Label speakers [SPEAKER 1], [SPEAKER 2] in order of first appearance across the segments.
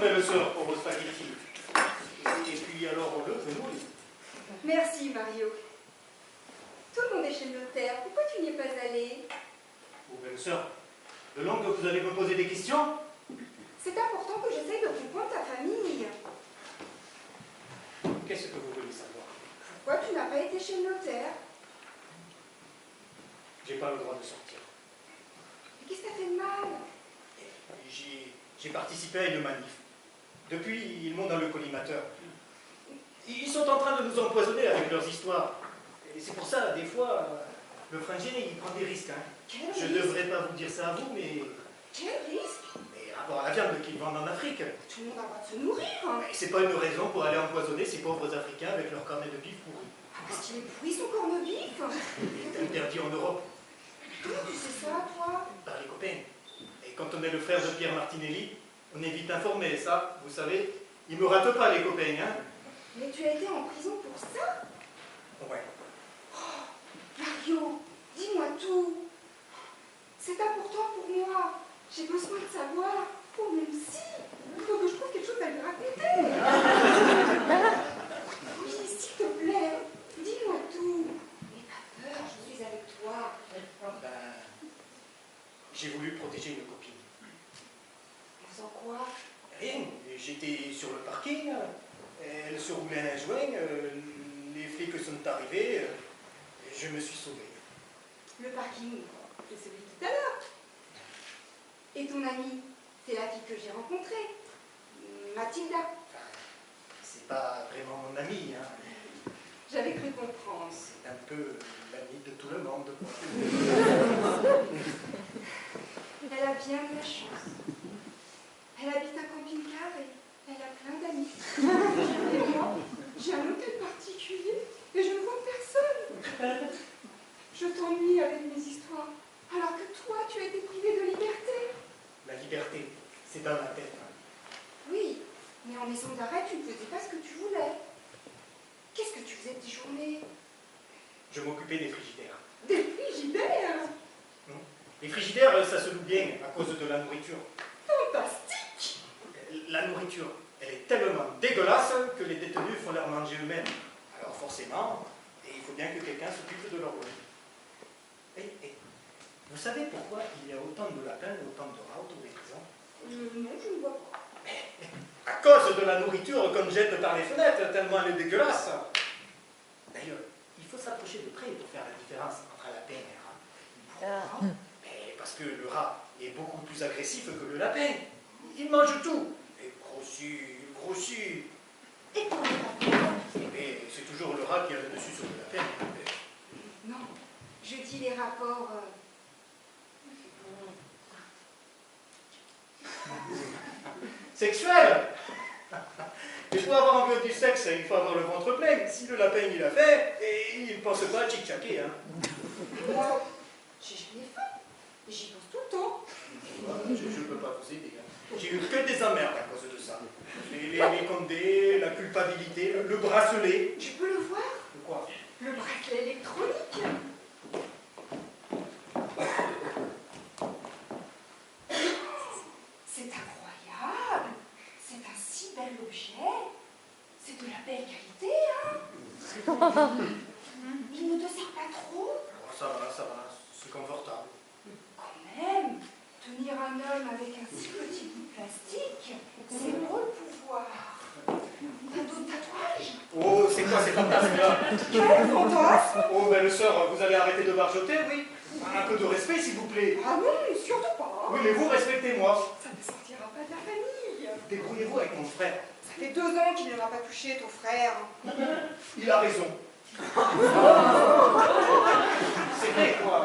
[SPEAKER 1] belle sœur, pour vos spaghettis. Et puis alors, on le fenouil.
[SPEAKER 2] Merci, Mario. Tout le monde est chez le notaire. Pourquoi tu n'y es pas allé?
[SPEAKER 1] Oh, belle sœur, de long que vous allez me poser des questions?
[SPEAKER 2] C'est important que j'essaye de comprendre ta famille.
[SPEAKER 1] Qu'est-ce que vous voulez savoir?
[SPEAKER 2] Pourquoi tu n'as pas été chez le notaire?
[SPEAKER 1] J'ai pas le droit de sortir.
[SPEAKER 2] Mais qu'est-ce que t'as fait de mal?
[SPEAKER 1] J'ai participé à une manif. Depuis, ils m'ont dans le collimateur. Ils sont en train de nous empoisonner avec leurs histoires. Et c'est pour ça, des fois, le frangin, il prend des risques. Hein. Je ne devrais pas vous dire ça à vous, mais...
[SPEAKER 2] Quel risque?
[SPEAKER 1] Mais rapport à la viande qu'ils vendent en Afrique.
[SPEAKER 2] Tout le monde a le droit de se nourrir. Hein.
[SPEAKER 1] Et c'est pas une raison pour aller empoisonner ces pauvres Africains avec leur carnet de bif pourri.
[SPEAKER 2] Parce qu'il est pourri son corne-bif.
[SPEAKER 1] Il est interdit en Europe.
[SPEAKER 2] Comment tu sais ça, toi?
[SPEAKER 1] Par les copains. Et quand on est le frère de Pierre Martinelli, on est vite informé, ça, vous savez. Ils me ratent pas, les copains, hein.
[SPEAKER 2] Mais tu as été en prison pour ça?
[SPEAKER 1] Ouais.
[SPEAKER 2] Oh, Mario, dis-moi tout. C'est important pour moi. J'ai besoin de savoir. Oh, même si. Il faut que je trouve quelque chose à lui raconter. Oui, s'il te plaît. Dis-moi tout. N'aie pas peur, je suis avec toi.
[SPEAKER 1] Ben, j'ai voulu protéger une copine.
[SPEAKER 2] En faisant quoi?
[SPEAKER 1] Rien. J'étais sur le parking. Elle se roulait un joint. Les flics sont arrivés. Et je me suis sauvé.
[SPEAKER 2] Le parking, c'est celui de tout à l'heure. Et ton amie, c'est la fille que j'ai rencontrée. Mathilda.
[SPEAKER 1] Enfin, c'est pas vraiment mon amie, hein.
[SPEAKER 2] J'avais cru comprendre.
[SPEAKER 1] C'est un peu l'amie de tout le monde, quoi.
[SPEAKER 2] Elle a bien de la chance. Elle habite un camping-car et elle a plein d'amis. Et moi, j'ai un hôtel particulier et je ne vois personne. Je t'ennuie avec mes histoires, alors que toi, tu as été privé de liberté.
[SPEAKER 1] La liberté, c'est dans la tête. Hein.
[SPEAKER 2] Oui, mais en maison d'arrêt, tu ne faisais pas ce que tu voulais. Qu'est-ce que tu faisais de tes journées?
[SPEAKER 1] Je m'occupais des frigidaires.
[SPEAKER 2] Des frigidaires?
[SPEAKER 1] Les frigidaires, ça se loue bien à cause de la nourriture.
[SPEAKER 2] Fantastique!
[SPEAKER 1] La nourriture, elle est tellement dégueulasse que les détenus font leur manger eux-mêmes. Alors forcément, il faut bien que quelqu'un s'occupe de leur logis. Et vous savez pourquoi il y a autant de lapins et autant de rats autour des prisons?
[SPEAKER 2] Non, je ne vois pas.
[SPEAKER 1] À cause de la nourriture qu'on jette par les fenêtres, tellement elle est dégueulasse. D'ailleurs, il faut s'approcher de près pour faire la différence entre un lapin et un rat. Pourquoi? Parce que le rat est beaucoup plus agressif que le lapin. Il mange tout. Et grossit.
[SPEAKER 2] Et pour les lapins?
[SPEAKER 1] Mais c'est toujours le rat qui a le dessus sur le lapin.
[SPEAKER 2] Non, je dis les rapports...
[SPEAKER 1] Sexuel. Il faut avoir envie du sexe, il faut avoir le ventre plein. Si le lapin il a fait, il ne pense pas à tchic-tchaquer. Hein.
[SPEAKER 2] Moi, j'ai jamais faim. J'y pense tout le temps.
[SPEAKER 1] Je ne peux pas vous aider. Hein. J'ai eu que des emmerdes à cause de ça. Les condés, la culpabilité, le bracelet.
[SPEAKER 2] Tu peux le voir?
[SPEAKER 1] De quoi?
[SPEAKER 2] Le bracelet électronique. C'est incroyable. C'est un si bel objet. C'est de la belle qualité, hein? Il ne te sert pas trop?
[SPEAKER 1] Oh, ça va, c'est confortable.
[SPEAKER 2] Quand même, tenir un homme avec un si petit bout de plastique, c'est beau le pouvoir. T'as d'autres tatouages?
[SPEAKER 1] Oh, c'est quoi ces fantasmes-là?
[SPEAKER 2] Quel fantasme?
[SPEAKER 1] Oh, belle sœur, vous allez arrêter de barjoter, oui? Un peu de respect, s'il vous plaît.
[SPEAKER 2] Ah non, surtout pas.
[SPEAKER 1] Oui, mais vous, respectez-moi.
[SPEAKER 2] Ça ne sortira pas de la famille.
[SPEAKER 1] Débrouillez-vous avec mon frère.
[SPEAKER 2] Ça fait 2 ans qu'il ne m'a pas touché, ton frère.
[SPEAKER 1] Il a raison. C'est vrai, quoi.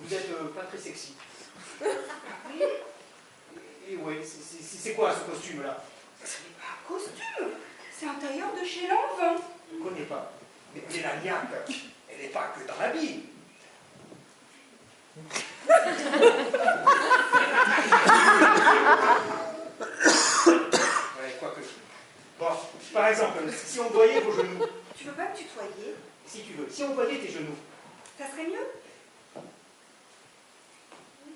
[SPEAKER 1] Vous êtes pas très sexy. Et ouais, c'est quoi ce costume-là?
[SPEAKER 2] Ce n'est pas un costume, c'est un tailleur de chez Lanvin.
[SPEAKER 1] Je ne connais pas. Mais la niaque, elle n'est pas que dans l'habit. Ouais, quoi que. Bon, par exemple, si on voyait vos genoux.
[SPEAKER 2] Tu veux pas me tutoyer?
[SPEAKER 1] Si tu veux, si on voyait tes genoux.
[SPEAKER 2] Ça serait mieux?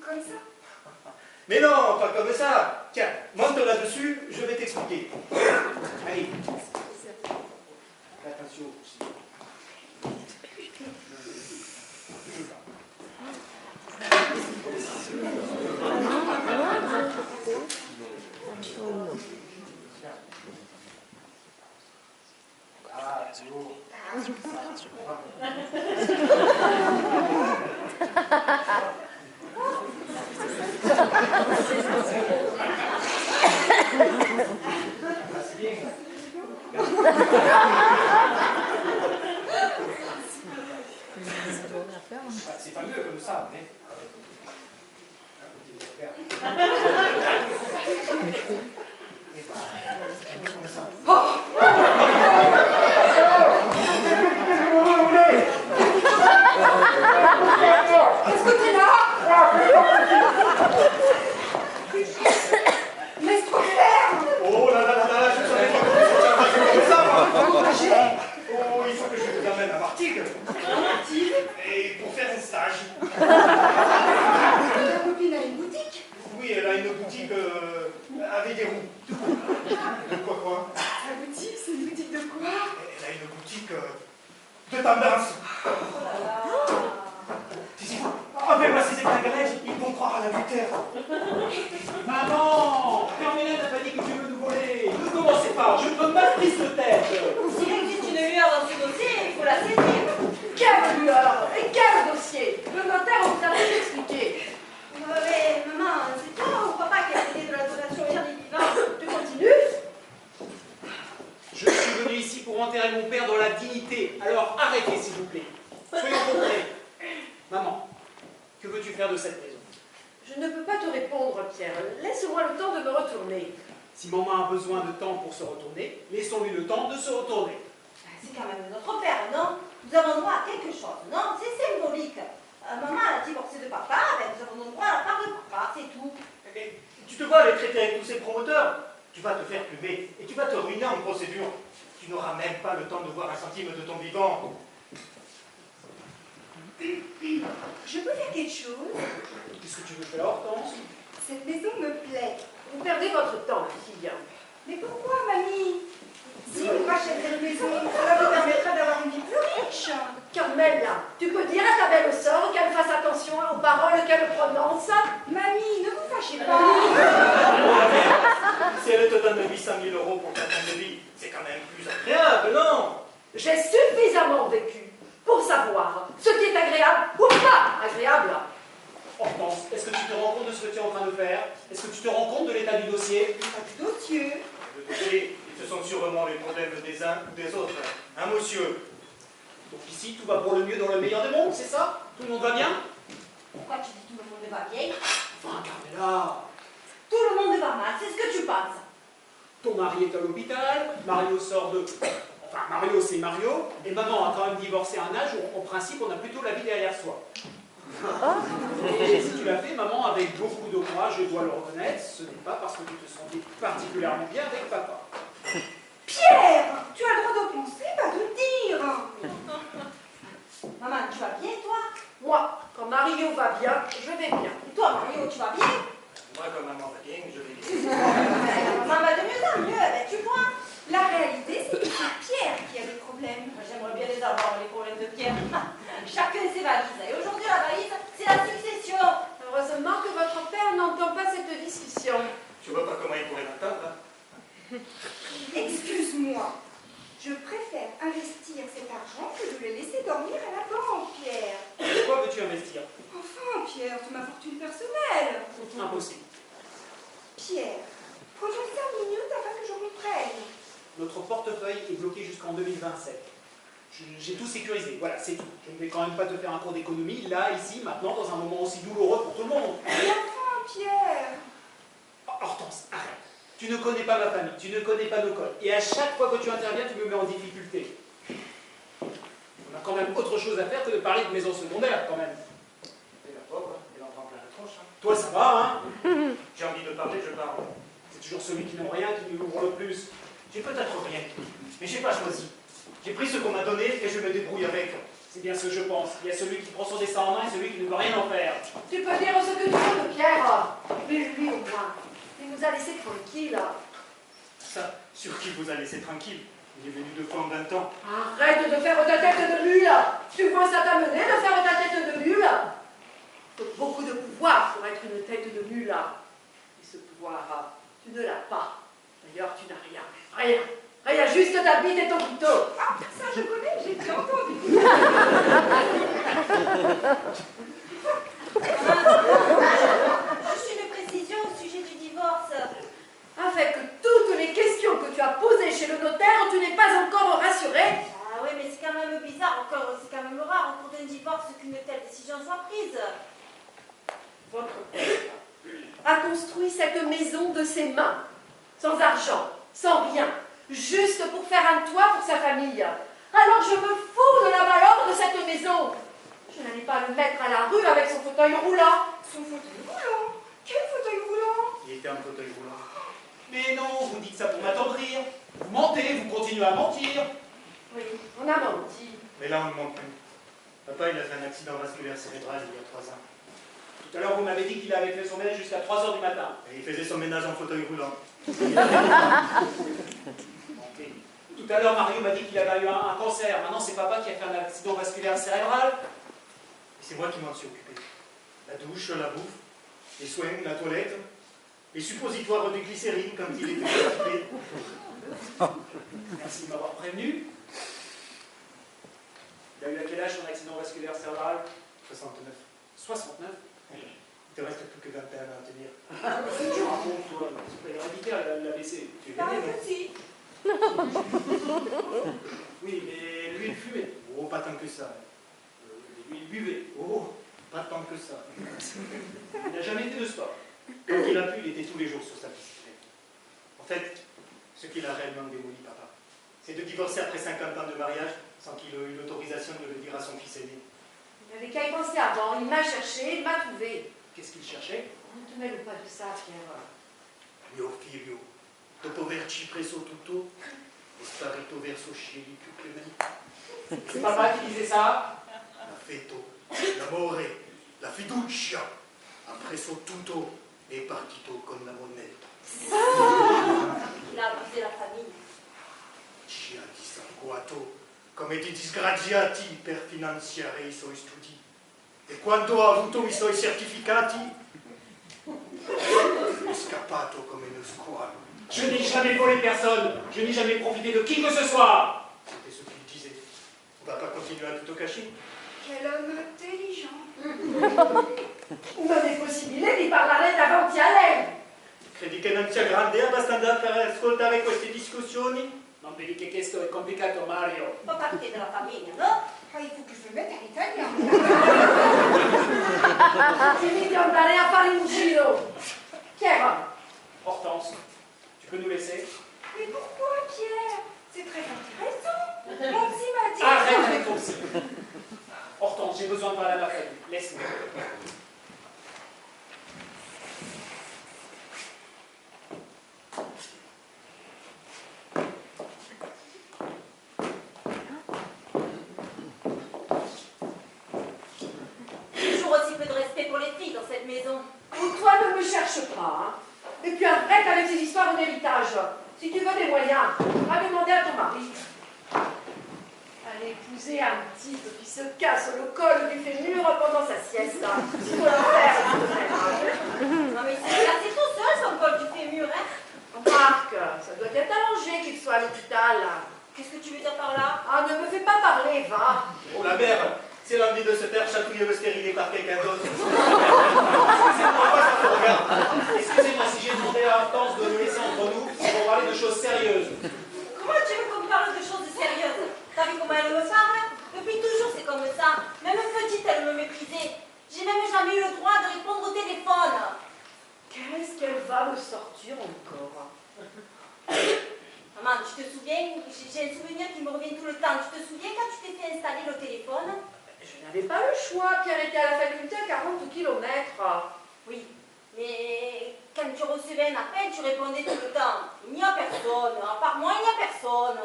[SPEAKER 2] Comme ça?
[SPEAKER 1] Mais non, pas comme ça. Tiens, monte là-dessus, je vais t'expliquer. Allez. Attention aussi. Ah, c'est beau. C'est bien. C'est pas mieux comme ça, mais...
[SPEAKER 2] Est-ce que t'es là? Laisse trop clair.
[SPEAKER 1] Oh là là là là, je savais pas comment ça comme ça. Oh, il faut que je vous amène à Martigues.
[SPEAKER 2] Martigues?
[SPEAKER 1] Et pour faire un stage.
[SPEAKER 2] Ta copine a une boutique?
[SPEAKER 1] Oui, elle a une boutique avec des roues. Quoi?
[SPEAKER 2] La boutique, c'est une boutique de quoi?
[SPEAKER 1] Elle a une boutique de tendance. Si. Appelle-moi ces éclats, ils vont croire à la Luther. Maman, Carmela n'a pas dit que tu veux nous voler. Ne commencez pas, je ne donne pas de prise de tête.
[SPEAKER 3] S'il existe une lueur dans ce dossier, il faut la saisir.
[SPEAKER 4] Quelle lueur et quel dossier? Le notaire vous a tout expliqué.
[SPEAKER 3] Mais maman, c'est toi ou papa qui a décidé de la donation hier des vivants? Tu continues?
[SPEAKER 5] Je suis venu ici pour enterrer mon père dans la dignité. Alors arrêtez, s'il vous plaît. Soyons concrets. Maman, que veux-tu faire de cette maison?
[SPEAKER 4] Je ne peux pas te répondre, Pierre. Laisse-moi le temps de me retourner.
[SPEAKER 5] Si maman a besoin de temps pour se retourner, laissons-lui le temps de se retourner.
[SPEAKER 3] C'est quand même notre père, non? Nous avons droit à quelque chose, non? C'est symbolique. Maman, elle a divorcé de papa, ben nous avons droit à la part de papa, c'est tout.
[SPEAKER 1] Mais tu te vois aller traiter avec tous ces promoteurs. Tu vas te faire plumer et tu vas te ruiner en procédure. Tu n'auras même pas le temps de voir un centime de ton vivant.
[SPEAKER 2] Je peux faire quelque chose?
[SPEAKER 5] Qu'est-ce que tu veux faire, Hortense?
[SPEAKER 2] Cette maison me plaît.
[SPEAKER 4] Vous perdez votre temps, fille.
[SPEAKER 2] Mais pourquoi, mamie? Si on rachète cette maison, cela vous permettra d'avoir une vie plus riche.
[SPEAKER 4] Carmela, tu peux dire à ta belle sœur qu'elle fasse attention aux paroles qu'elle prononce?
[SPEAKER 2] Mamie, ne vous fâchez pas.
[SPEAKER 1] Si elle te donne 800 000 € pour ta fin de vie, c'est quand même plus agréable, non?
[SPEAKER 4] J'ai suffisamment vécu pour savoir ce qui est agréable ou pas agréable.
[SPEAKER 5] Hortense, est-ce que tu te rends compte de ce que tu es en train de faire? Est-ce que tu te rends compte de l'état du dossier?
[SPEAKER 2] Pas du dossier.
[SPEAKER 1] Le dossier, ce sont sûrement les problèmes des uns ou des autres. Hein, monsieur?
[SPEAKER 5] Donc ici, tout va pour le mieux dans le meilleur des mondes, c'est ça? Tout le monde va bien?
[SPEAKER 3] Pourquoi tu dis tout le monde va bien?
[SPEAKER 5] Enfin, Carmela,
[SPEAKER 3] Tout le monde va mal, c'est ce que tu penses.
[SPEAKER 5] ton mari est à l'hôpital, Mario sort de... Enfin, Mario, c'est Mario, et maman a quand même divorcé à un âge où, en principe, on a plutôt la vie derrière soi. Et si tu l'as fait, maman, avec beaucoup de courage, je dois le reconnaître, ce n'est pas parce que tu te sentais particulièrement bien avec papa.
[SPEAKER 2] Pierre, tu as le droit de penser, pas de dire.
[SPEAKER 3] Maman, tu vas bien, toi?
[SPEAKER 4] Moi, quand Mario va bien, je vais bien.
[SPEAKER 3] Et toi, Mario, tu vas bien?
[SPEAKER 1] Moi, comme maman va bien, je vais bien.
[SPEAKER 3] Maman va de mieux en mieux, ben, tu vois.
[SPEAKER 2] La réalité, c'est que c'est Pierre qui a des problèmes.
[SPEAKER 3] J'aimerais bien les avoir, les problèmes de Pierre. Chacun ses valises. Et aujourd'hui, la valise, c'est la succession.
[SPEAKER 4] Heureusement que votre père n'entend pas cette discussion.
[SPEAKER 1] Tu vois pas comment il pourrait l'entendre, hein?
[SPEAKER 2] Excuse-moi. Je préfère investir cet argent que de le laisser dormir à la banque, Pierre.
[SPEAKER 5] Pourquoi veux-tu investir?
[SPEAKER 2] Enfin, Pierre, c'est ma fortune personnelle.
[SPEAKER 5] Impossible.
[SPEAKER 2] Pierre, prenons 5 minutes afin que je comprenne.
[SPEAKER 5] Notre portefeuille est bloqué jusqu'en 2027. J'ai tout sécurisé, voilà, c'est tout. Je ne vais quand même pas te faire un cours d'économie, là, ici, maintenant, dans un moment aussi douloureux pour tout le monde.
[SPEAKER 2] Mais enfin, Pierre.
[SPEAKER 5] Hortense, arrête. Tu ne connais pas ma famille, tu ne connais pas nos codes. Et à chaque fois que tu interviens, tu me mets en difficulté. On a quand même autre chose à faire que de parler de maison secondaire, quand même.
[SPEAKER 1] Et la pauvre, elle en prend plein la tronche, hein.
[SPEAKER 5] Toi, ça va, hein?
[SPEAKER 1] J'ai envie de parler, je parle.
[SPEAKER 5] C'est toujours celui qui n'aime rien qui nous ouvre le plus.
[SPEAKER 1] J'ai peut-être rien, mais j'ai pas choisi. J'ai pris ce qu'on m'a donné et je me débrouille avec.
[SPEAKER 5] C'est bien ce que je pense. Il y a celui qui prend son destin en main et celui qui ne veut rien en faire.
[SPEAKER 4] Tu peux dire ce que tu veux de Pierre, mais lui au moins, il nous a laissés tranquilles.
[SPEAKER 1] Ça, sur qui vous a laissé tranquille? Il est venu 2 fois en 20 ans.
[SPEAKER 4] Arrête de faire ta tête de mule. Tu vois ça t'amener de faire ta tête de mule? Il faut beaucoup de pouvoir pour être une tête de mule. Et ce pouvoir, tu ne l'as pas. D'ailleurs, tu n'as rien. Rien. Rien, juste ta bite et ton couteau.
[SPEAKER 2] Ah, ça je connais, j'ai déjà entendu.
[SPEAKER 3] Juste une précision au sujet du divorce.
[SPEAKER 4] Avec toutes les questions que tu as posées chez le notaire, tu n'es pas encore rassuré.
[SPEAKER 3] Ah oui, mais c'est quand même bizarre, c'est quand même rare au cours d'un divorce qu'une telle décision soit prise.
[SPEAKER 4] Votre père a construit cette maison de ses mains, sans argent, sans rien, juste pour faire un toit pour sa famille. Alors je me fous de la valeur de cette maison. Je n'allais pas le mettre à la rue avec son fauteuil roulant.
[SPEAKER 2] Son fauteuil roulant. Quel fauteuil roulant?
[SPEAKER 1] Il était en fauteuil roulant.
[SPEAKER 5] Mais non, vous dites ça pour m'attendrir. Vous mentez, vous continuez à mentir.
[SPEAKER 4] Oui, on a menti.
[SPEAKER 1] Mais là, on ne ment plus. Papa, il a fait un accident vasculaire cérébral il y a 3 ans.
[SPEAKER 5] Tout à l'heure, vous m'avez dit qu'il avait fait son ménage jusqu'à 3 h du matin.
[SPEAKER 1] Et il faisait son ménage en fauteuil roulant.
[SPEAKER 5] Mentez. Tout à l'heure, Mario m'a dit qu'il avait eu un cancer. Maintenant, c'est papa qui a fait un accident vasculaire cérébral.
[SPEAKER 1] Et c'est moi qui m'en suis occupé. La douche, la bouffe, les soins, la toilette, les suppositoires de glycérine quand il était occupé.
[SPEAKER 5] Merci de m'avoir prévenu. Il a eu à quel âge son accident vasculaire cérébral?
[SPEAKER 1] 69.
[SPEAKER 5] 69.
[SPEAKER 1] Il te reste plus que 21 ans à tenir.
[SPEAKER 5] Qu'est-ce que tu racontes, toi? C'est pas héréditaire, l'AVC.
[SPEAKER 1] Tu es
[SPEAKER 2] Dans
[SPEAKER 1] gagné,
[SPEAKER 2] le
[SPEAKER 1] non?
[SPEAKER 2] petit.
[SPEAKER 5] Oui, mais lui, il fumait.
[SPEAKER 1] Oh, pas tant que ça.
[SPEAKER 5] Lui, il buvait.
[SPEAKER 1] Oh, pas tant que ça.
[SPEAKER 5] Il n'a jamais fait de sport.
[SPEAKER 1] Quand il a pu, il était tous les jours sur sa bicyclette. En fait, ce qu'il a réellement démoli, papa, c'est de divorcer après 50 ans de mariage sans qu'il ait eu l'autorisation de le dire à son fils aîné.
[SPEAKER 4] Il n'avait qu'à y penser avant. Il m'a cherché, il m'a trouvé.
[SPEAKER 5] Qu'est-ce qu'il cherchait?
[SPEAKER 4] Ne te mêle pas de ça, Pierre.
[SPEAKER 1] Mio figlio, dopo averci preso tutto, è sparito verso cieli più clementi.
[SPEAKER 5] C'est papa qui disait ça?
[SPEAKER 1] L'affetto, l'amore, la fiducia, ha preso tutto e è partito con la moneta.
[SPEAKER 3] Il a abusé la famille.
[SPEAKER 1] Ci ha dissanguato come dei disgraziati per finanziare i suoi studi. E quando ha avuto i suoi certificati, è scappato come uno squalo.
[SPEAKER 5] Je n'ai jamais volé personne. Je n'ai jamais profité de qui que ce soit.
[SPEAKER 1] C'était ce qu'il disait. On va pas continuer à tout cacher.
[SPEAKER 2] Quel homme intelligent.
[SPEAKER 4] Non è possibile di parlare davanti a lei.
[SPEAKER 1] Credi che non sia grande abbastanza per ascoltare queste discussioni?
[SPEAKER 5] Non vedi che questo è complicato, Mario.
[SPEAKER 3] Fa parte della famiglia, no?
[SPEAKER 2] Ah, il faut que je me mette à l'italien.
[SPEAKER 4] Dimmi di andare a fare un giro. Pierre,
[SPEAKER 5] Hortense, tu peux nous laisser?
[SPEAKER 2] Mais pourquoi, Pierre? C'est très intéressant. Mon psy m'a dit...
[SPEAKER 5] Arrête avec ton psy. Hortense, j'ai besoin de parler à ma famille. Laisse-moi.
[SPEAKER 3] Toujours aussi peu de respect pour les filles dans cette maison.
[SPEAKER 4] ou toi ne me cherche pas. Hein. Et puis arrête avec ces histoires d'héritage. Si tu veux des moyens, va demander à ton mari. Allez épouser un type qui se casse le col du fémur pendant sa sieste. Il faut leur faire.
[SPEAKER 3] Non mais il s'est cassé tout seul son col du fémur, hein?
[SPEAKER 4] Marc, ça doit être arrangé qu'il soit à l'hôpital.
[SPEAKER 3] Qu'est-ce que tu veux dire par là?
[SPEAKER 4] Ah, ne me fais pas parler, va.
[SPEAKER 1] Oh la mère, c'est l'envie de se faire chatouiller ou stériler par quelqu'un d'autre. Excusez-moi, ça te regarde.
[SPEAKER 5] Excusez-moi si j'ai demandé à Hortense de nous laisser entre nous pour parler de choses sérieuses.
[SPEAKER 3] Comment tu veux qu'on parle de choses sérieuses? T'as vu comment elle me parle? Depuis toujours c'est comme ça. Même petite elle me méprisait. J'ai même jamais eu le droit de répondre au téléphone.
[SPEAKER 4] Qu'est-ce qu'elle va me sortir encore?
[SPEAKER 3] Maman, tu te souviens? J'ai un souvenir qui me revient tout le temps. Tu te souviens quand tu t'es fait installer le téléphone?
[SPEAKER 4] Je n'avais pas le choix. Pierre était à la faculté à 40 km.
[SPEAKER 3] Oui, mais quand tu recevais un appel, tu répondais tout le temps. Il n'y a personne. À part moi, il n'y a personne.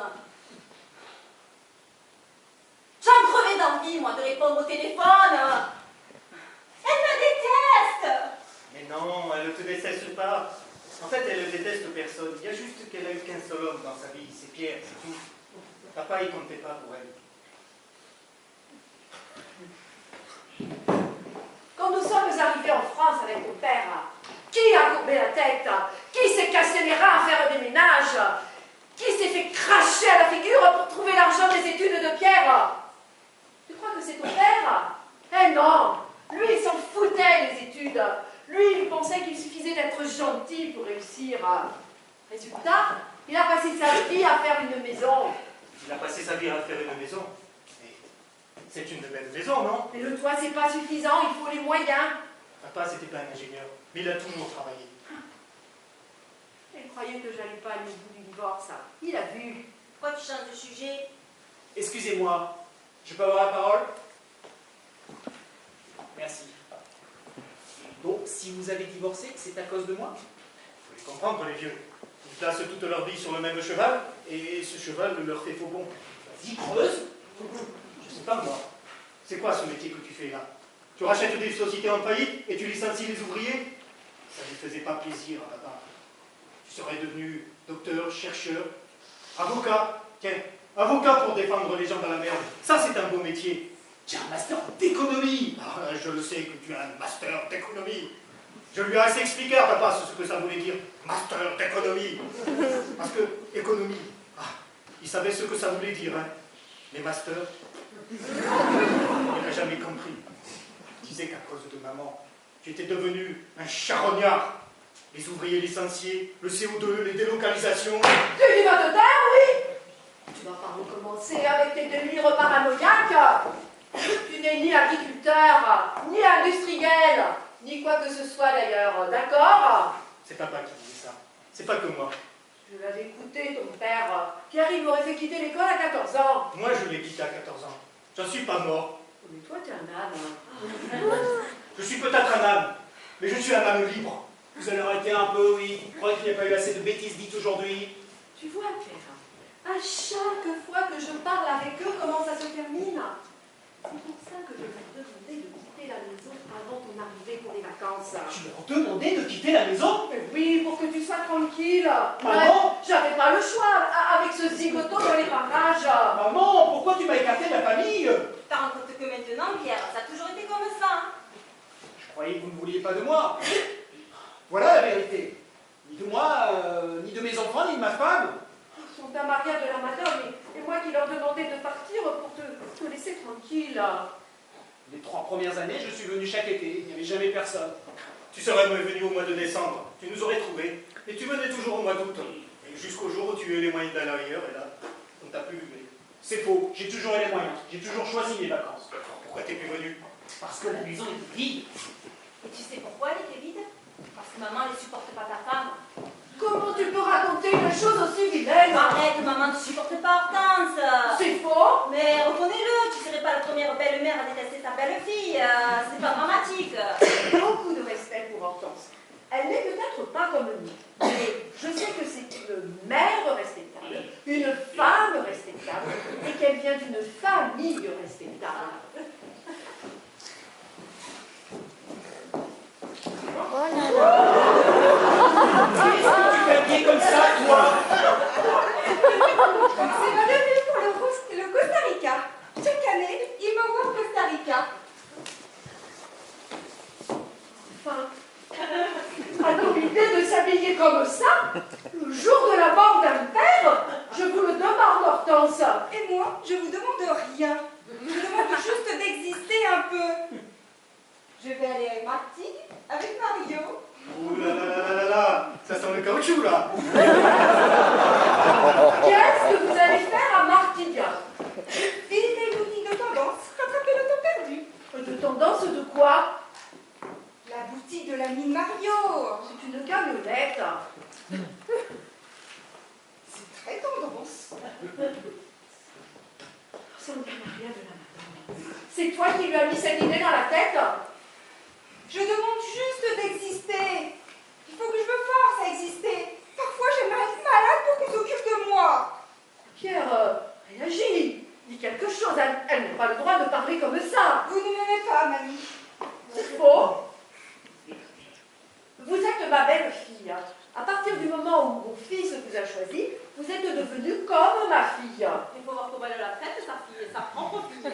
[SPEAKER 3] répondre au téléphone. Elle me déteste.
[SPEAKER 1] Mais non, elle ne te déteste pas. En fait, elle ne déteste personne. Il y a juste qu'elle a eu qu'un seul homme dans sa vie, c'est Pierre, c'est tout. Papa, il comptait pas pour elle.
[SPEAKER 4] Quand nous sommes arrivés en France avec ton père, qui a courbé la tête? Qui s'est cassé les reins à faire des ménages? Qui s'est fait cracher à la figure pour trouver l'argent des études de Pierre? Tu crois que c'est ton père? Eh non! Lui, il s'en foutait, les études. Lui, il pensait qu'il suffisait d'être gentil pour réussir. Résultat, il a passé sa vie à faire une maison.
[SPEAKER 1] Il a passé sa vie à faire une maison. Mais c'est une belle maison, non?
[SPEAKER 4] Mais le toit, c'est pas suffisant, il faut les moyens.
[SPEAKER 1] Papa, c'était pas un ingénieur, mais il a toujours travaillé.
[SPEAKER 4] Il croyait que j'allais pas aller au bout du divorce. Il a vu.
[SPEAKER 3] Pourquoi tu changes de sujet?
[SPEAKER 5] Excusez-moi, je peux avoir la parole? Merci. Donc, si vous avez divorcé, c'est à cause de moi?
[SPEAKER 1] Faut les comprendre, les vieux. Ils placent toute leur vie sur le même cheval, et ce cheval leur fait faux bon.
[SPEAKER 5] Vas-y, creuse.
[SPEAKER 1] Je sais pas, moi. C'est quoi ce métier que tu fais là? Tu rachètes des sociétés en faillite et tu licencies les ouvriers? Ça ne faisait pas plaisir à papa. Tu serais devenu docteur, chercheur, avocat. Tiens, avocat pour défendre les gens dans la merde. Ça, c'est un beau métier.
[SPEAKER 5] J'ai un master d'économie.
[SPEAKER 1] Ah, je le sais que tu as un master d'économie. Je lui ai assez expliqué à papa ce que ça voulait dire, master d'économie. Parce que, économie, il savait ce que ça voulait dire, hein. Les masters, il n'a jamais compris. Il disait qu'à cause de maman, tu étais devenu un charognard. Les ouvriers licenciés, le CO2, les délocalisations.
[SPEAKER 4] Tu dis va te taire, oui? Tu vas pas recommencer avec tes délires paranoïaques. Tu n'es ni agriculteur, ni industriel, ni quoi que ce soit d'ailleurs, d'accord?
[SPEAKER 1] C'est papa qui disait ça. C'est pas que moi.
[SPEAKER 4] Je l'avais écouté, ton père. Pierre, il m'aurait fait quitter l'école à 14 ans.
[SPEAKER 1] Moi, je l'ai quitté à 14 ans. J'en suis pas mort.
[SPEAKER 4] Mais toi, t'es un âne.
[SPEAKER 1] Je suis peut-être un âne, mais je suis un âne libre.
[SPEAKER 5] Vous allez arrêter un peu, oui. Vous croyez qu'il n'y a pas eu assez de bêtises dites aujourd'hui?
[SPEAKER 4] Tu vois, Pierre, à chaque fois que je parle avec eux, comment ça se termine? C'est pour ça que je leur demandais de quitter la maison avant ton arrivée pour les vacances.
[SPEAKER 5] Tu leur demandais de quitter la maison?
[SPEAKER 4] Mais oui, pour que tu sois tranquille.
[SPEAKER 5] Maman?
[SPEAKER 4] J'avais pas le choix avec ce zigoto dans les parages.
[SPEAKER 5] Maman, pourquoi tu m'as écarté de la famille?
[SPEAKER 3] Tu te rends compte que maintenant, Pierre, ça a toujours été comme ça.
[SPEAKER 5] Je croyais que vous ne vouliez pas de moi. Voilà la vérité. Ni de moi, ni de mes enfants, ni de ma femme.
[SPEAKER 4] Sont un mariage de la madame et moi qui leur demandais de partir pour te laisser tranquille.
[SPEAKER 5] Les 3 premières années, je suis venu chaque été. Il n'y avait jamais personne.
[SPEAKER 1] Tu serais venu au mois de décembre, tu nous aurais trouvés. Et tu venais toujours au mois d'août. Et jusqu'au jour où tu as eu les moyens d'aller ailleurs, et là, on t'a plus vu.
[SPEAKER 5] C'est faux. J'ai toujours eu les moyens. J'ai toujours choisi mes vacances.
[SPEAKER 1] Pourquoi t'es plus venu?
[SPEAKER 5] Parce que la maison était vide.
[SPEAKER 3] Et tu sais pourquoi elle était vide? Parce que maman, elle ne supporte pas ta femme.
[SPEAKER 4] Comment tu peux raconter une chose aussi vilaine?
[SPEAKER 3] Arrête, maman ne supporte pas Hortense.
[SPEAKER 4] C'est faux.
[SPEAKER 3] Mais reconnais-le, tu ne serais pas la première belle-mère à détester ta belle-fille. C'est pas dramatique.
[SPEAKER 4] Beaucoup de respect pour Hortense. Elle n'est peut-être pas comme nous, mais je sais que c'est une mère respectable, une femme respectable, et qu'elle vient d'une famille respectable.
[SPEAKER 5] Qu'est-ce que tu t'habillais comme ça, toi?
[SPEAKER 2] C'est ma levée pour le Costa Rica. Chaque année, il m'envoie au Costa Rica.
[SPEAKER 4] Enfin, alors l'idée de s'habiller comme ça, le jour de la mort d'un père, je vous le demande, Hortense.
[SPEAKER 2] Et moi, je vous demande rien. Je demande juste d'exister un peu. Je vais aller à Martigues avec Mario.
[SPEAKER 1] Ouh là là là là là là, ça sent le caoutchouc là.
[SPEAKER 4] Qu'est-ce que vous allez faire à Martigues?
[SPEAKER 2] Visiter une boutique de tendance, rattraper le temps perdu.
[SPEAKER 4] De tendance de quoi?
[SPEAKER 2] La boutique de l'ami Mario.
[SPEAKER 4] C'est une camionnette.
[SPEAKER 2] C'est très tendance.
[SPEAKER 4] Ça ne vient rien de la madame. C'est toi qui lui as mis cette idée dans la tête?
[SPEAKER 2] Je demande juste d'exister. Il faut que je me force à exister. Parfois, j'aimerais être malade pour qu'on s'occupe de moi.
[SPEAKER 4] Pierre, réagis. Dis quelque chose. chose. Elle n'a pas le droit de parler comme ça.
[SPEAKER 2] Vous ne m'aimez pas, mamie.
[SPEAKER 4] C'est faux. Vous êtes ma belle-fille. À partir du moment où mon fils vous a choisi, vous êtes devenue comme ma fille.
[SPEAKER 3] Il faut voir comment elle la traite, sa fille, sa propre fille.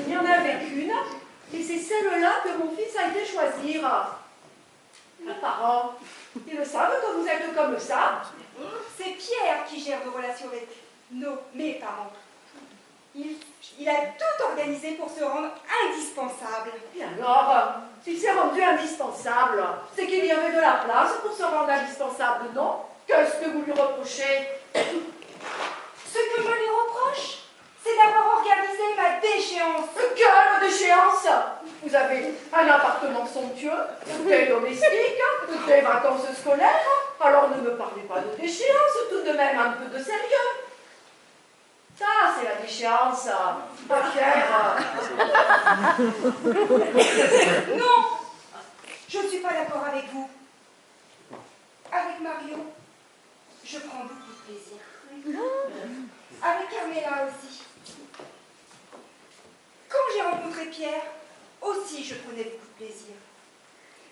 [SPEAKER 4] Il n'y en avait qu'une, et c'est celle-là que mon fils a été choisir. Mes parents, ils le savent que vous êtes comme ça.
[SPEAKER 2] C'est Pierre qui gère vos relations avec mes parents. Il a tout organisé pour se rendre indispensable.
[SPEAKER 4] Et alors, s'il s'est rendu indispensable, c'est qu'il y avait de la place pour se rendre indispensable, non? Qu'est-ce que vous lui reprochez?
[SPEAKER 2] Ce que je lui reproche, c'est d'avoir organisé ma déchéance.
[SPEAKER 4] Quelle déchéance! Vous avez un appartement somptueux, des domestiques, des vacances scolaires. Alors ne me parlez pas de déchéance, tout de même un peu de sérieux. Ça, c'est la déchéance. Pas Pierre.
[SPEAKER 2] Non, je ne suis pas d'accord avec vous. Avec Mario, je prends beaucoup de plaisir. Avec Carmela aussi. Quand j'ai rencontré Pierre, aussi je prenais beaucoup de plaisir.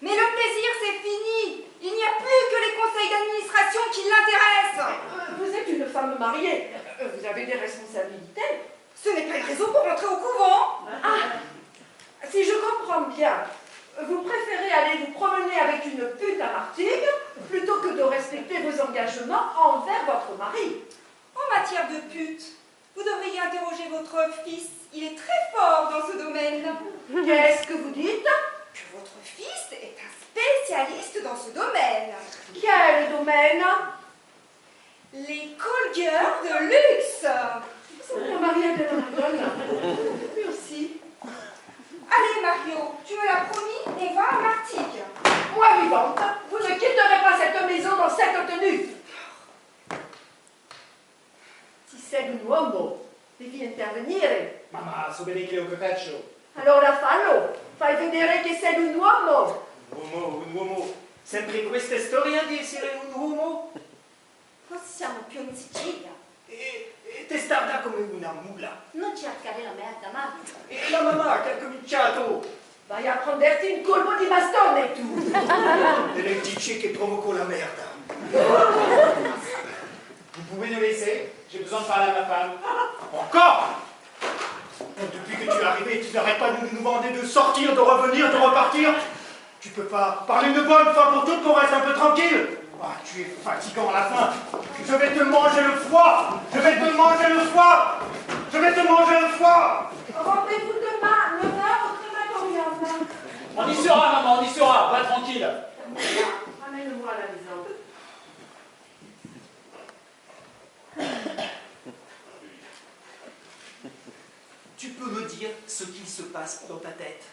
[SPEAKER 2] Mais le plaisir, c'est fini. Il n'y a plus que les conseils d'administration qui l'intéressent.
[SPEAKER 4] Vous êtes une femme mariée. Vous avez des responsabilités.
[SPEAKER 2] Ce n'est pas une raison pour rentrer au couvent.
[SPEAKER 4] Ah, si je comprends bien, vous préférez aller vous promener avec une pute à Martigues plutôt que de respecter vos engagements envers votre mari.
[SPEAKER 2] En matière de pute, vous devriez interroger votre fils. Il est très fort dans ce domaine.
[SPEAKER 4] Qu'est-ce que vous dites?
[SPEAKER 2] Que votre fils est un spécialiste dans ce domaine.
[SPEAKER 4] Quel domaine?
[SPEAKER 2] Les call girls de luxe.
[SPEAKER 4] Mon mari est dans la donne. Lui aussi.
[SPEAKER 2] Allez Mario, tu me l'as promis, on va à Martigues.
[SPEAKER 4] Moi vivante, vous ne quitterez pas cette maison dans cette tenue. Si c'est un uomo, devi intervenire.
[SPEAKER 5] Mamma, so bene che lo faccio.
[SPEAKER 4] Allora fallo, fai vedere che sei un uomo.
[SPEAKER 1] Un uomo. Sempre queste storie di essere un uomo?
[SPEAKER 3] Forse siamo più in Sicilia.
[SPEAKER 1] E testarda come una mula.
[SPEAKER 3] Non cercare la merda, Mario.
[SPEAKER 1] E la mamma che ha cominciato.
[SPEAKER 4] Vai a prenderti un colpo di bastone tu.
[SPEAKER 1] E lei dice che provoco la merda.
[SPEAKER 5] Vous pouvez nous laisser? J'ai besoin de parler à ma femme.
[SPEAKER 1] Encore? Depuis que tu es arrivé, tu n'arrêtes pas de nous demander de sortir, de revenir, de repartir. Tu peux pas parler une bonne fois pour toutes qu'on reste un peu tranquille. Ah, tu es fatigant à la fin. Je vais te manger le foie. Je vais te manger le foie. Je vais te manger le foie.
[SPEAKER 4] Rendez-vous demain, 9h au crématorium.
[SPEAKER 5] On y sera, maman, on y sera. Va tranquille.
[SPEAKER 4] Ramène-moi à la maison.
[SPEAKER 5] Tu peux me dire ce qu'il se passe dans ta tête.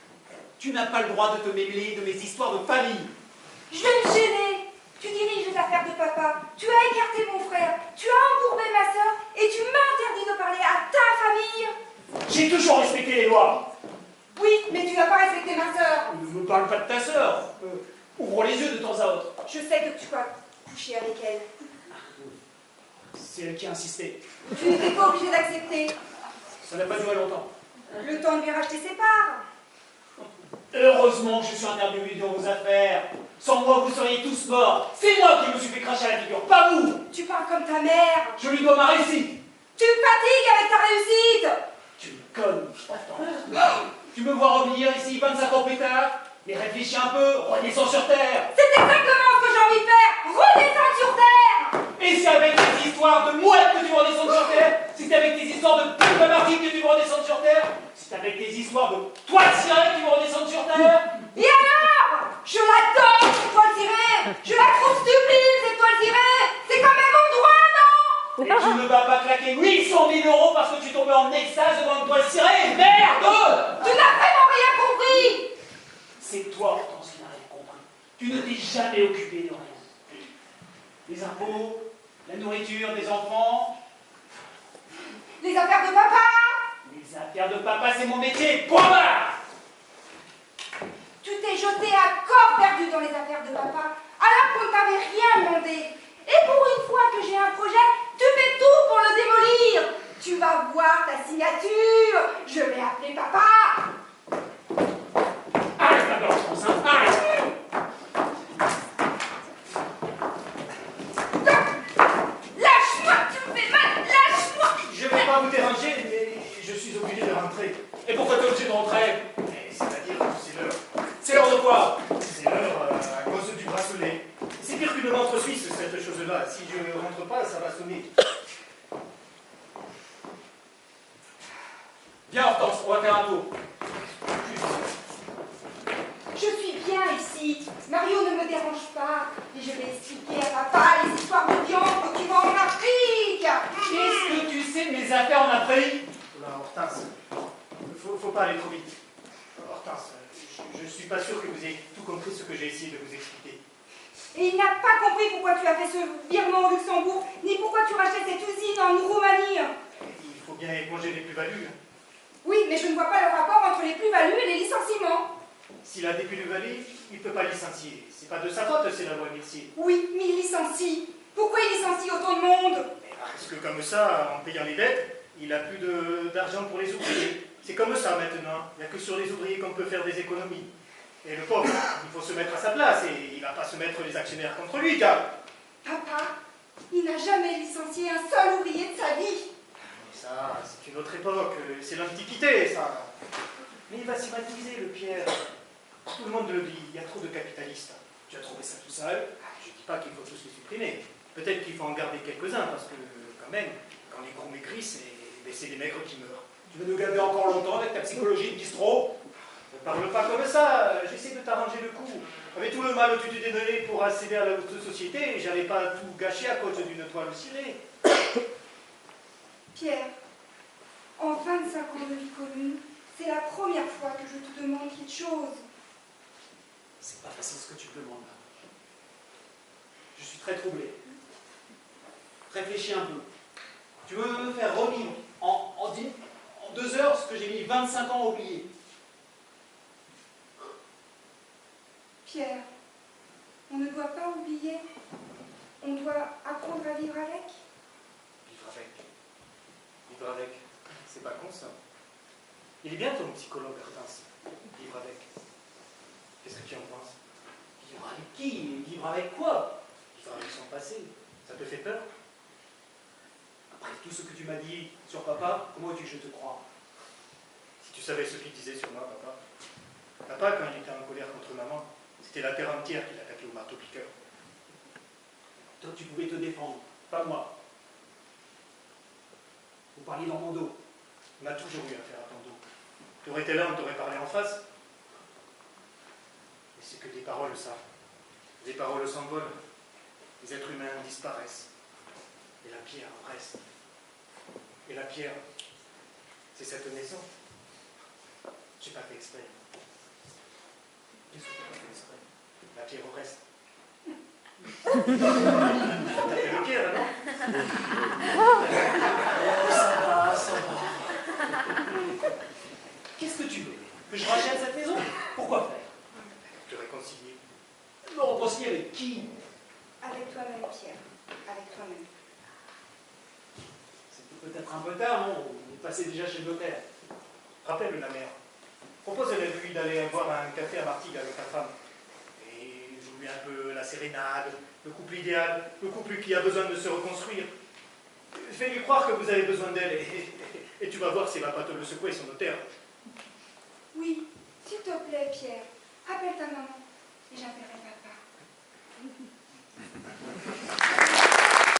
[SPEAKER 5] Tu n'as pas le droit de te mêler de mes histoires de famille.
[SPEAKER 2] Je vais me gêner. Tu diriges les affaires de papa. Tu as écarté mon frère. Tu as embourbé ma soeur. Et tu m'as interdit de parler à ta famille.
[SPEAKER 5] J'ai toujours respecté les lois.
[SPEAKER 2] Oui, mais tu n'as pas respecté ma soeur.
[SPEAKER 5] Ne me parle pas de ta sœur. Ouvre les yeux de temps à autre.
[SPEAKER 2] Je sais que tu vas coucher avec elle.
[SPEAKER 5] C'est elle qui a insisté.
[SPEAKER 2] Tu n'étais pas obligé d'accepter.
[SPEAKER 5] Ça n'a pas duré longtemps.
[SPEAKER 2] Le temps de lui racheter ses parts.
[SPEAKER 5] Heureusement que je suis interviewé dans vos affaires. Sans moi, vous seriez tous morts. C'est moi qui me suis fait cracher à la figure, pas vous.
[SPEAKER 2] Tu parles comme ta mère.
[SPEAKER 5] Je lui dois ma réussite.
[SPEAKER 2] Tu me fatigues avec ta réussite.
[SPEAKER 5] Tu me connes. Attends. Tu me vois revenir ici 25 ans plus tard. Mais réfléchis un peu, redescends sur terre.
[SPEAKER 2] C'est exactement ce que j'ai envie de faire. Redescendre sur terre.
[SPEAKER 5] Et c'est avec tes histoires de mouettes que tu vas redescendre sur terre. Si c'est avec tes histoires de pute martine que tu vas redescendre sur terre. Si c'est avec tes histoires de toile cirée que tu vas redescendre sur terre.
[SPEAKER 2] Et alors? Je l'adore, cette toile cirée. Je la trouve sublime, cette toile cirée. C'est quand même mon droit, non?
[SPEAKER 5] Et tu ne vas pas claquer 800 000 € parce que tu tombais en extase devant une toile cirée. Merde!
[SPEAKER 2] Tu n'as vraiment rien compris.
[SPEAKER 5] C'est toi, pourtant, qui n'as rien compris. Tu ne t'es jamais occupé de rien. Les impôts, la nourriture des enfants.
[SPEAKER 2] Les affaires de papa.
[SPEAKER 5] Les affaires de papa, c'est mon métier. Point barre.
[SPEAKER 2] Tu t'es jeté à corps perdu dans les affaires de papa, alors qu'on ne t'avait rien demandé. Et pour une fois que j'ai un projet, tu fais tout pour le démolir. Tu vas voir ta signature signature. Je vais appeler papa.
[SPEAKER 5] Arrête d'abord, France, hein, arrête.
[SPEAKER 2] Lâche-moi, tu me fais mal, lâche-moi.
[SPEAKER 1] Je ne vais pas vous déranger, mais je suis obligé de rentrer.
[SPEAKER 5] Et pourquoi t'es obligé de rentrer?
[SPEAKER 1] C'est-à-dire que c'est l'heure.
[SPEAKER 5] C'est l'heure de quoi?
[SPEAKER 1] C'est l'heure à cause du bracelet. C'est pire qu'une montre suisse, cette chose-là. Si je ne rentre pas, ça va sonner.
[SPEAKER 5] Viens, Hortense, on va faire un tour.
[SPEAKER 2] Je suis bien ici. Mario ne me dérange pas. Et je vais expliquer à papa les histoires de viande qui vont en Afrique.
[SPEAKER 5] Qu'est-ce que tu sais de mes affaires en Afrique?
[SPEAKER 1] Là, Hortense, faut pas aller trop vite. Hortense, je suis pas sûr que vous ayez tout compris ce que j'ai essayé de vous expliquer.
[SPEAKER 2] Et il n'a pas compris pourquoi tu as fait ce virement au Luxembourg, ni pourquoi tu rachètes cette usine en Roumanie.
[SPEAKER 1] Il faut bien éponger les plus-values.
[SPEAKER 2] Oui, mais je ne vois pas le rapport entre les plus-values et les licenciements.
[SPEAKER 1] S'il a des plus-values, il ne peut pas licencier. C'est pas de sa faute, c'est la loi Mercier.
[SPEAKER 2] Oui, mais il licencie. Pourquoi il licencie autant de monde?
[SPEAKER 1] Parce que comme ça, en payant les dettes, il a plus d'argent pour les ouvriers. C'est comme ça maintenant. Il n'y a que sur les ouvriers qu'on peut faire des économies. Et le pauvre, il faut se mettre à sa place et il ne va pas se mettre les actionnaires contre lui, car...
[SPEAKER 2] Papa, il n'a jamais licencié un seul ouvrier de sa vie.
[SPEAKER 1] Mais ça, c'est une autre époque, c'est l'Antiquité, ça. Mais il va s'imatiser, le Pierre. Tout le monde le dit, il y a trop de capitalistes.
[SPEAKER 5] Tu as trouvé ça tout seul?
[SPEAKER 1] Je ne dis pas qu'il faut tous les supprimer. Peut-être qu'il faut en garder quelques-uns, parce que, quand même, quand les gros maigrissent, c'est les maigres qui meurent.
[SPEAKER 5] Tu vas nous garder encore longtemps avec ta psychologie de bistrot?
[SPEAKER 1] Ne parle pas comme ça, j'essaie de t'arranger le coup. Avec tout le mal que tu t'es donné pour accéder à la haute société, j'allais pas tout gâcher à cause d'une toile cirée.
[SPEAKER 2] Pierre, en 25 ans de vie commune, c'est la première fois que je te demande quelque chose.
[SPEAKER 5] C'est pas facile ce que tu me demandes là. Je suis très troublé. Réfléchis un peu. Tu veux me faire revivre en 2 heures ce que j'ai mis 25 ans à oublier.
[SPEAKER 2] Pierre, on ne doit pas oublier. On doit apprendre à vivre avec.
[SPEAKER 1] Vivre avec. Vivre avec. C'est pas con ça. Il est bien ton psychologue, Hortense. Vivre avec. Qu'est-ce que tu en penses?
[SPEAKER 5] Vivre avec qui? Vivre avec quoi?
[SPEAKER 1] Vivre avec son passé. Ça te fait peur?
[SPEAKER 5] Après tout ce que tu m'as dit sur papa, comment veux-tu que je te croie?
[SPEAKER 1] Si tu savais ce qu'il disait sur moi, papa. Papa, quand il était en colère contre maman, c'était la terre entière qui l'attaquait au marteau-piqueur.
[SPEAKER 5] Toi, tu pouvais te défendre, pas moi. Vous parliez dans mon dos.
[SPEAKER 1] On a toujours eu affaire à ton dos. Tu aurais été là, on t'aurait parlé en face. Mais c'est que des paroles, ça. Des paroles s'envolent. Les êtres humains disparaissent. Et la pierre reste. Et la pierre, c'est cette maison. J'ai pas fait exprès.
[SPEAKER 5] Qu'est-ce que tu as fait exprès?
[SPEAKER 1] La pierre reste. T'as fait le pierre, non?
[SPEAKER 5] Ça va. Qu'est-ce que tu veux? Que je rachète cette maison? Pourquoi faire?
[SPEAKER 1] Te réconcilier.
[SPEAKER 5] Me réconcilier avec qui?
[SPEAKER 2] Avec toi-même, Pierre. Avec toi-même.
[SPEAKER 5] C'était peut-être un peu tard, non? On est passé déjà chez le notaire.
[SPEAKER 1] Rappelle la mère. Propose-lui d'aller boire un café à Martigues avec ta femme. Et joue-lui un peu la sérénade, le couple idéal, le couple qui a besoin de se reconstruire. Fais-lui croire que vous avez besoin d'elle et tu vas voir s'il ne va pas te le secouer, son notaire.
[SPEAKER 2] Oui, s'il te plaît, Pierre. Appelle ta maman et j'appellerai papa.